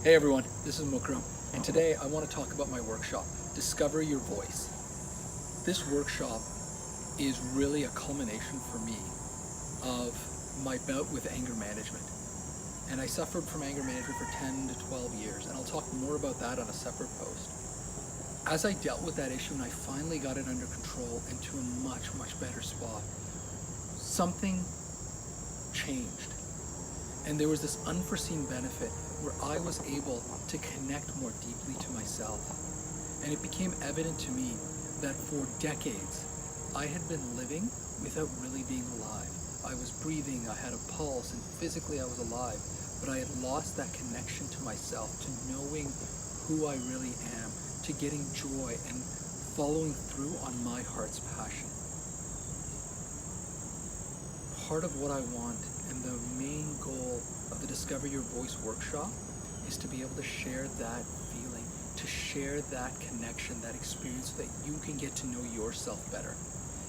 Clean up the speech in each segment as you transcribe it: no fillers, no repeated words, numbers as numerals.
Hey everyone, this is Mukram, and today I want to talk about my workshop, Discover Your Voice. This workshop is really a culmination for me of my bout with anger management. And I suffered from anger management for 10 to 12 years, and I'll talk more about that on a separate post. As I dealt with that issue and I finally got it under control and to a much, much better spot, something changed. And there was this unforeseen benefit where I was able to connect more deeply to myself. And it became evident to me that for decades, I had been living without really being alive. I was breathing, I had a pulse, and physically I was alive, but I had lost that connection to myself, to knowing who I really am, to getting joy and following through on my heart's passion. Part of what I want and the main goal of the Discover Your Voice workshop is to be able to share that feeling, to share that connection, that experience, so that you can get to know yourself better.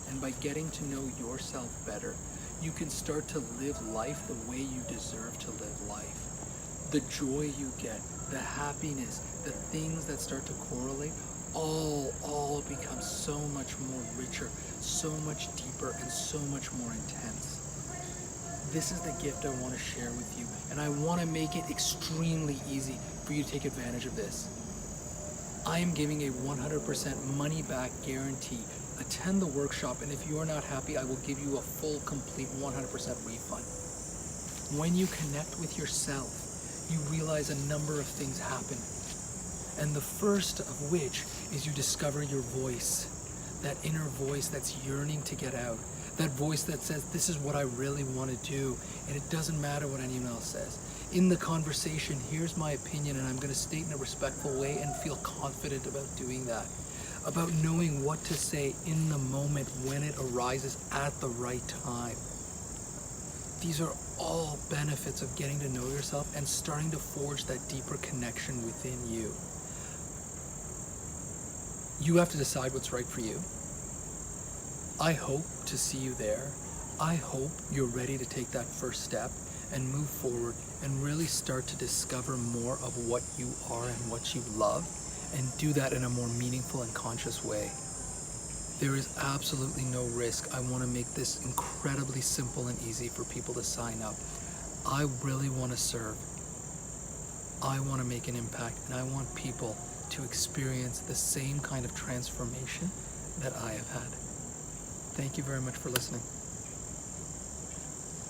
And by getting to know yourself better, you can start to live life the way you deserve to live life. The joy you get, the happiness, the things that start to correlate, all become so much more richer, so much deeper, and so much more intense. This is the gift I want to share with you, and I want to make it extremely easy for you to take advantage of this. I am giving a 100% money-back guarantee. Attend the workshop, and if you are not happy, I will give you a full, complete 100% refund. When you connect with yourself, you realize a number of things happen. And the first of which is you discover your voice, that inner voice that's yearning to get out. That voice that says, this is what I really want to do, and it doesn't matter what anyone else says. In the conversation, here's my opinion, and I'm going to state in a respectful way and feel confident about doing that. About knowing what to say in the moment when it arises at the right time. These are all benefits of getting to know yourself and starting to forge that deeper connection within you. You have to decide what's right for you. I hope to see you there. I hope you're ready to take that first step and move forward and really start to discover more of what you are and what you love, and do that in a more meaningful and conscious way. There is absolutely no risk. I want to make this incredibly simple and easy for people to sign up. I really want to serve. I want to make an impact, and I want people to experience the same kind of transformation that I have had. Thank you very much for listening.